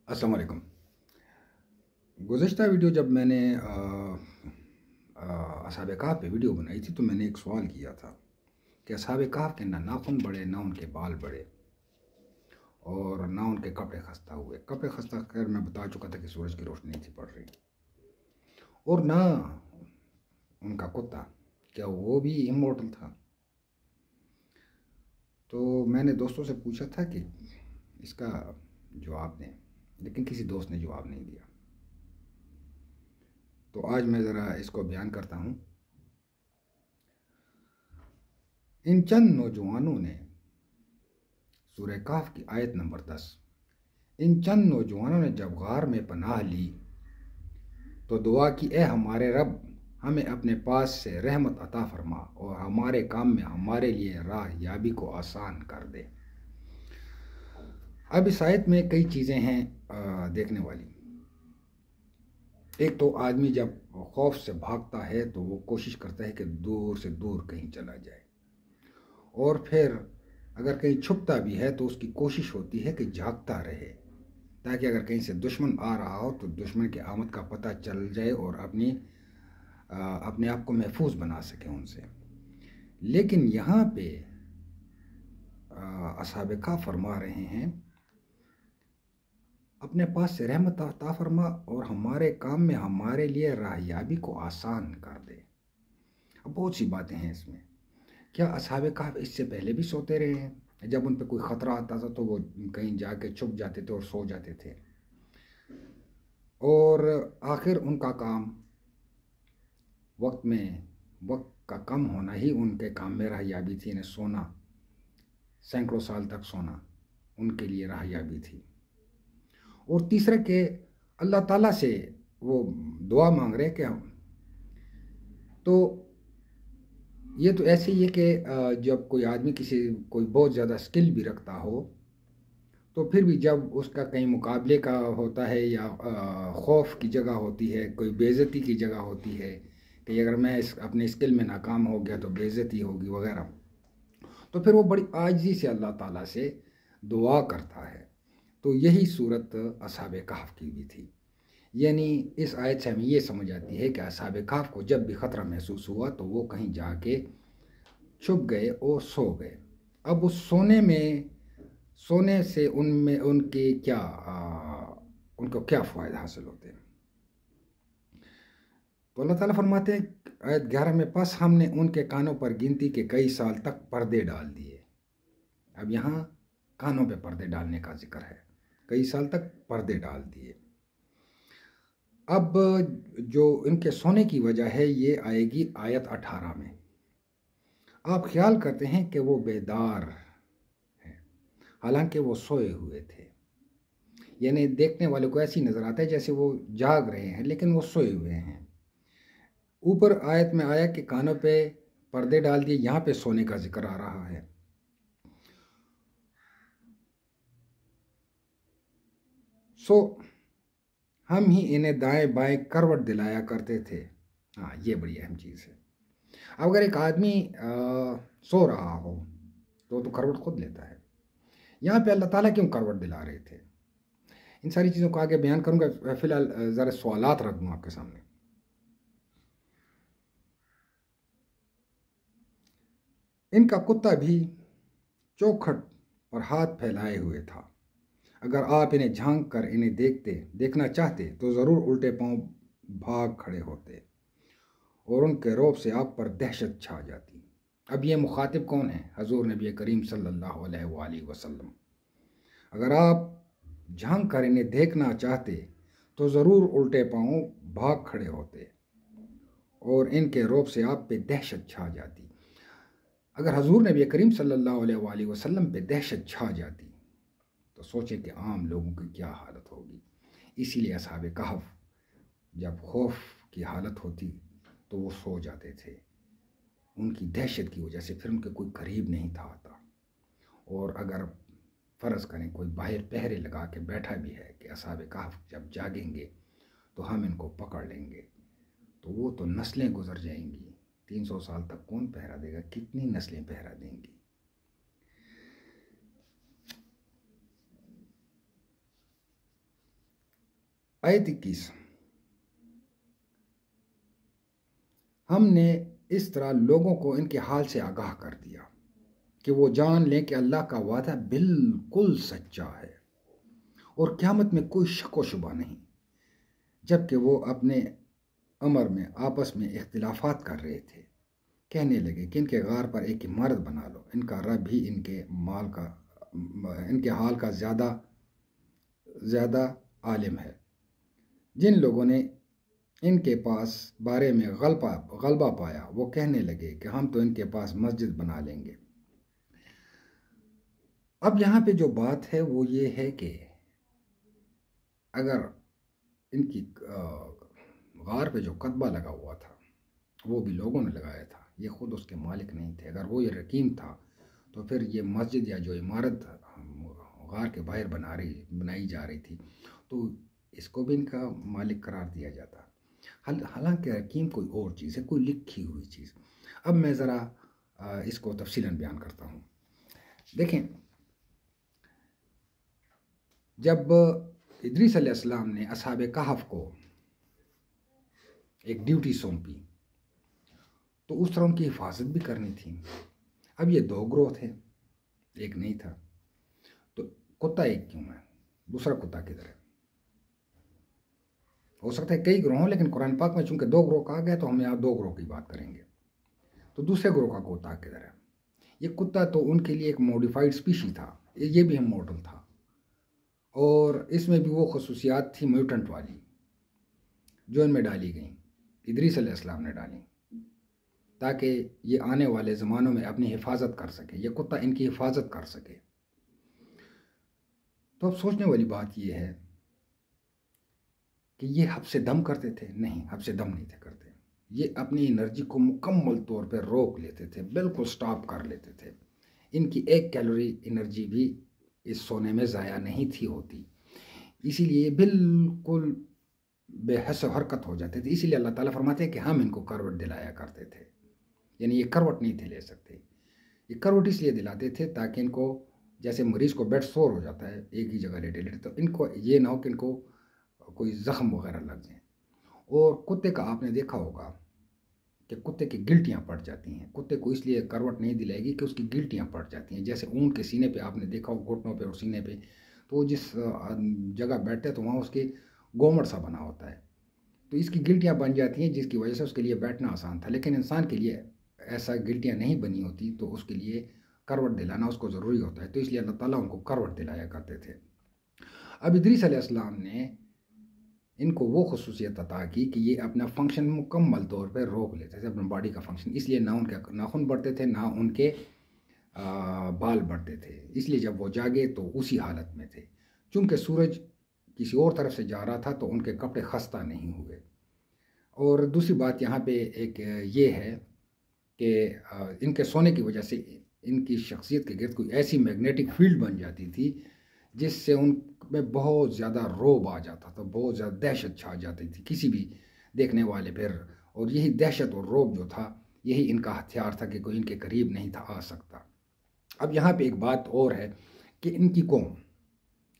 अस्सलाम वालेकुम। गुज़श्ता वीडियो जब मैंने असहाबे कहफ पे वीडियो बनाई थी तो मैंने एक सवाल किया था कि असहाबे कहफ के ना नाखून बड़े ना उनके बाल बड़े और ना उनके कपड़े खस्ता हुए। कपड़े खस्ता खैर मैं बता चुका था कि सूरज की रोशनी नहीं थी पड़ रही, और ना उनका कुत्ता, क्या वो भी इमोर्टल था? तो मैंने दोस्तों से पूछा था कि इसका जवाब दें, लेकिन किसी दोस्त ने जवाब नहीं दिया। तो आज मैं ज़रा इसको बयान करता हूँ। इन चंद नौजवानों ने, सूरह कहफ की आयत नंबर 10, इन चंद नौजवानों ने जब गार में पनाह ली तो दुआ की, ए हमारे रब, हमें अपने पास से रहमत अता फरमा और हमारे काम में हमारे लिए राह याबी को आसान कर दे। अब इस आयत में कई चीज़ें हैं देखने वाली। एक तो आदमी जब खौफ से भागता है तो वो कोशिश करता है कि दूर से दूर कहीं चला जाए, और फिर अगर कहीं छुपता भी है तो उसकी कोशिश होती है कि जागता रहे, ताकि अगर कहीं से दुश्मन आ रहा हो तो दुश्मन की आमद का पता चल जाए और अपने आप को महफूज बना सके उनसे। लेकिन यहाँ पे असहाबे कहफ फरमा रहे हैं, अपने पास से रहमत अता फरमा और हमारे काम में हमारे लिए राहयाबी को आसान कर दे। अब बहुत सी बातें हैं इसमें। क्या असहाबे कहफ इससे पहले भी सोते रहे हैं? जब उन पर कोई ख़तरा आता था तो वो कहीं जाके छुप जाते थे और सो जाते थे, और आखिर उनका काम वक्त का कम होना ही उनके काम में राहयाबी थी। इन्हें सोना, सैकड़ों साल तक सोना उनके लिए राहयाबी थी। और तीसरा कि अल्लाह ताला से वो दुआ मांग रहे कि हम, तो ये तो ऐसे ही है कि जब कोई आदमी कोई बहुत ज़्यादा स्किल भी रखता हो तो फिर भी जब उसका कहीं मुकाबले का होता है या खौफ की जगह होती है, कोई बेइज्जती की जगह होती है कि अगर मैं अपने स्किल में नाकाम हो गया तो बेइज्जती होगी वगैरह, तो फिर वो बड़ी आजिज़ी से अल्लाह ताला से दुआ करता है। तो यही सूरत असहाबे कहफ की भी थी। यानी इस आयत से हमें ये समझ आती है कि असहाबे कहफ को जब भी ख़तरा महसूस हुआ तो वो कहीं जाके छुप गए और सो गए। अब उस सोने से उनमें उनको क्या फ़ायदा हासिल होते हैं? तो अल्लाह ताला फरमाते हैं आयत 11 में, बस हमने उनके कानों पर गिनती के कई साल तक पर्दे डाल दिए। अब यहाँ कानों पे पर्दे डालने का जिक्र है, कई साल तक पर्दे डाल दिए। अब जो इनके सोने की वजह है ये आएगी आयत 18 में। आप ख्याल करते हैं कि वो बेदार हैं, हालांकि वो सोए हुए थे। यानी देखने वाले को ऐसी नज़र आता है जैसे वो जाग रहे हैं, लेकिन वो सोए हुए हैं। ऊपर आयत में आया कि कानों पे पर्दे डाल दिए, यहाँ पे सोने का जिक्र आ रहा है। सो हम ही इन्हें दाएं बाएं करवट दिलाया करते थे। हाँ, ये बड़ी अहम चीज़ है। अब अगर एक आदमी सो रहा हो तो करवट खुद लेता है। यहाँ पे अल्लाह ताला क्यों करवट दिला रहे थे? इन सारी चीज़ों को आगे बयान करूँगा। फ़िलहाल ज़रा सवालात रख दूँ आपके सामने। इनका कुत्ता भी चौखट पर हाथ फैलाए हुए था। अगर आप इन्हें झांक कर इन्हें देखना चाहते तो ज़रूर उल्टे पांव भाग खड़े होते और उनके रौब से आप पर दहशत छा जाती। अब ये मुखातिब कौन है? हजूर नबी करीम सल्लल्लाहु अलैहि वसल्लम। अगर आप झांक कर इन्हें देखना चाहते तो ज़रूर उल्टे पांव भाग खड़े होते और इनके रौब से आप पे दहशत छा जाती। अगर हजूर नबी करीम सल्लल्लाहु अलैहि वसल्लम पे दहशत छा जाती तो सोचें कि आम लोगों की क्या हालत होगी। इसीलिए असहाबे कहफ जब खौफ की हालत होती तो वो सो जाते थे, उनकी दहशत की वजह से। फिर उनके कोई करीब नहीं था आता। और अगर फ़र्ज़ करें कोई बाहर पहरे लगा के बैठा भी है कि असहाबे कहफ जब जागेंगे तो हम इनको पकड़ लेंगे, तो वो तो नस्लें गुजर जाएंगी। 300 साल तक कौन पहरा देगा? कितनी नस्लें पहरा देंगी? आयत 21। हमने इस तरह लोगों को इनके हाल से आगाह कर दिया कि वो जान लें कि अल्लाह का वादा बिल्कुल सच्चा है और क़यामत में कोई शक व शुबा नहीं। जबकि वो अपने अमर में आपस में इख्तिलाफात कर रहे थे, कहने लगे कि इनके गार पर एक इमारत बना लो, इनका रब ही इनके हाल का ज़्यादा आलिम है। जिन लोगों ने इनके पास बारे में गलबा पाया वो कहने लगे कि हम तो इनके पास मस्जिद बना लेंगे। अब यहाँ पे जो बात है वो ये है कि अगर इनकी गार पे जो कतबा लगा हुआ था वो भी लोगों ने लगाया था, ये खुद उसके मालिक नहीं थे। अगर वो ये रकीम था तो फिर ये मस्जिद या जो इमारत गार के बाहर बनाई जा रही थी तो इसको भी इनका मालिक करार दिया जाता। हालांकि रकीम कोई और चीज़ है, कोई लिखी हुई चीज़। अब मैं ज़रा इसको तफसीलन बयान करता हूँ। देखें, जब इदरीस अलैहिस्सलाम ने असहाबे कहफ को एक ड्यूटी सौंपी तो उस तरह उनकी हिफाजत भी करनी थी। अब ये दो ग्रोह थे, एक नहीं था, तो कुत्ता एक क्यों है, दूसरा कुत्ता किधर है? हो सकता है कई ग्रोह हों, लेकिन कुरान पाक में चूंकि दो ग्रोह कहा गया तो हम यहाँ दो ग्रोह की बात करेंगे। तो दूसरे ग्रोह का कुत्ता किधर है? ये कुत्ता तो उनके लिए एक मॉडिफाइड स्पीशी था, ये भी हम मॉडल था, और इसमें भी वो खसूसियात थी म्यूटेंट वाली जो इनमें डाली गई, इदरीस अलैहिस्सलाम ने डाली, ताकि ये आने वाले ज़मानों में अपनी हिफाजत कर सके, ये कुत्ता इनकी हिफाजत कर सके। तो अब सोचने वाली बात ये है कि ये हब्से दम करते थे? नहीं, हब्से दम नहीं थे करते। ये अपनी एनर्जी को मुकम्मल तौर पर रोक लेते थे, बिल्कुल स्टॉप कर लेते थे। इनकी एक कैलोरी एनर्जी भी इस सोने में ज़ाया नहीं थी होती, इसीलिए बिल्कुल बेहस हरकत हो जाते थे। इसीलिए अल्लाह ताला फरमाते हैं कि हम इनको करवट दिलाया करते थे, यानी ये करवट नहीं थे ले सकते। ये करवट इसलिए दिलाते थे ताकि इनको, जैसे मरीज़ को बेड सोर हो जाता है एक ही जगह लेटे लेटे, तो इनको ये ना हो कि इनको कोई ज़ख्म वगैरह लग जाए। और कुत्ते का आपने देखा होगा कि कुत्ते की गिल्टियाँ पड़ जाती हैं। कुत्ते को इसलिए करवट नहीं दिलाएगी कि उसकी गिल्टियाँ पड़ जाती हैं। जैसे ऊँट के सीने पे आपने देखा हो, घुटनों पे और सीने पे, तो जिस जगह बैठते हैं तो वहाँ उसके गोमड़ सा बना होता है, तो इसकी गिल्टियाँ बन जाती हैं, जिसकी वजह से उसके लिए बैठना आसान था। लेकिन इंसान के लिए ऐसा गिल्टियाँ नहीं बनी होती, तो उसके लिए करवट दिलाना उसको ज़रूरी होता है। तो इसलिए अल्लाह ताला उनको करवट दिलाया करते थे। अब इदरीस अलैहिस्सलाम ने इनको वो खसूसियत अता की कि ये अपना फंक्शन मुकम्मल तौर पर रोक लेते थे, अपने बॉडी का फंक्शन। इसलिए ना उनके नाखून बढ़ते थे, ना उनके बाल बढ़ते थे। इसलिए जब वो जागे तो उसी हालत में थे। चूँकि सूरज किसी और तरफ से जा रहा था तो उनके कपड़े खस्ता नहीं हुए। और दूसरी बात यहाँ पे एक ये है कि इनके सोने की वजह से इनकी शख्सियत के गिर्द कोई ऐसी मैग्नेटिक फील्ड बन जाती थी जिससे उनमें बहुत ज़्यादा रोब आ जाता था, बहुत ज़्यादा दहशत छा जाती थी किसी भी देखने वाले पर। और यही दहशत और रोब जो था, यही इनका हथियार था कि कोई इनके करीब नहीं था आ सकता। अब यहाँ पे एक बात और है कि इनकी कौम,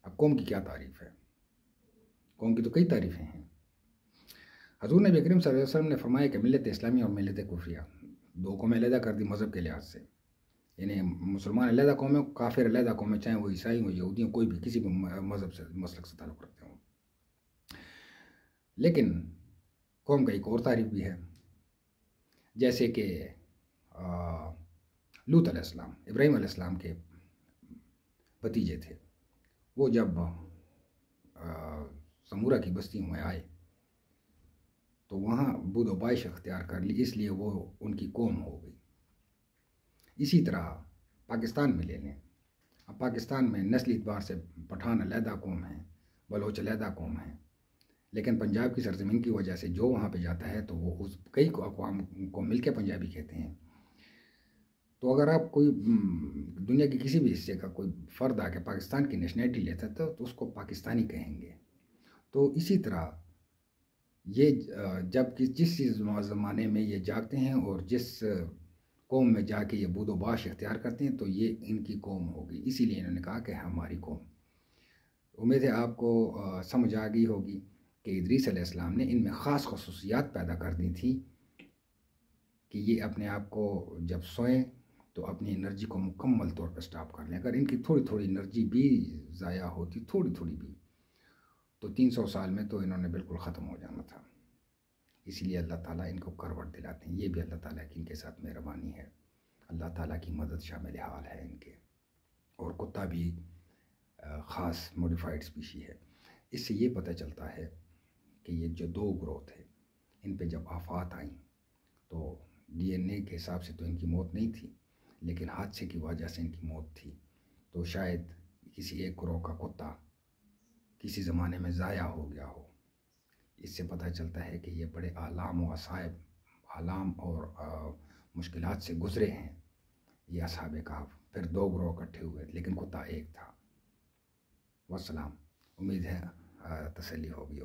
अब कौम की क्या तारीफ़ है? कौम की तो कई तारीफ़ें हैं। हज़ूर नबी करीम सल्लल्लाहु अलैहि वसल्लम ने फरमाया कि मिल्लत इस्लामी और मिल्लत कुफरिया, दो कौमें अलहदा कर दी मज़हब के लिहाज से। यानी मुसलमान अलहदा कौम है, काफिर अलहदा कौम है, चाहे वो ईसाई हो, यहूदी हो, कोई भी किसी भी मज़हब से मसलक से ताल्लुक़ रखते हों। लेकिन कौम का एक और तारीफ़ भी है, जैसे कि लूत अलैहिस्सलाम इब्राहीम अलैहिस्सलाम के भतीजे थे। वो जब समूरा की बस्तियों में आए तो वहाँ बुदोबाइश अख्तियार कर ली, इसलिए वो उनकी कौम हो गई। इसी तरह पाकिस्तान में ले लें। अब पाकिस्तान में नस्ली एतबार से पठान अलहदा कौम है, बलोच अलहदा कौम है, लेकिन पंजाब की सरजमीन की वजह से जो वहाँ पे जाता है तो वो उस कई अक़वाम को मिल के पंजाबी कहते हैं। तो अगर आप कोई दुनिया के किसी भी हिस्से का कोई फ़र्द आके पाकिस्तान की नेशनैलिटी लेता है तो उसको पाकिस्तानी कहेंगे। तो इसी तरह ये जब कि जिस ज़माने में ये जागते हैं और जिस कौम में जाके ये बुदोबाश इख्तियार करते हैं तो ये इनकी कौम होगी। इसीलिए इन्होंने कहा कि हमारी कौम। उम्मीद है आपको समझ आ गई होगी कि इदरीस अलैहिस्सलाम ने इनमें ख़ास खसूसियात पैदा कर दी थी कि ये अपने आप को जब सोएं तो अपनी एनर्जी को मुकम्मल तौर पर स्टॉप कर लें। अगर इनकी थोड़ी थोड़ी एनर्जी भी ज़ाया होती, थोड़ी थोड़ी भी, तो 300 साल में तो इन्होंने बिल्कुल ख़त्म हो जाना था। इसीलिए अल्लाह ताला इनको करवट दिलाते हैं। ये भी अल्लाह ताला की इनके साथ मेहरबानी है, अल्लाह ताला की मदद शामिल हाल है इनके। और कुत्ता भी ख़ास मॉडिफाइड स्पीशी है। इससे ये पता चलता है कि ये जो दो ग्रोथ है, इन पे जब आफात आई तो डीएनए के हिसाब से तो इनकी मौत नहीं थी, लेकिन हादसे की वजह से इनकी मौत थी। तो शायद किसी एक ग्रोह का कुत्ता किसी ज़माने में ज़ाया हो गया हो। इससे पता चलता है कि ये बड़े आलाम और मुश्किलात से गुज़रे हैं ये असहाबे कहफ। फिर दो ग्रोह इकट्ठे हुए, लेकिन कुत्ता एक था। वस्सलाम। उम्मीद है तसल्ली होगी।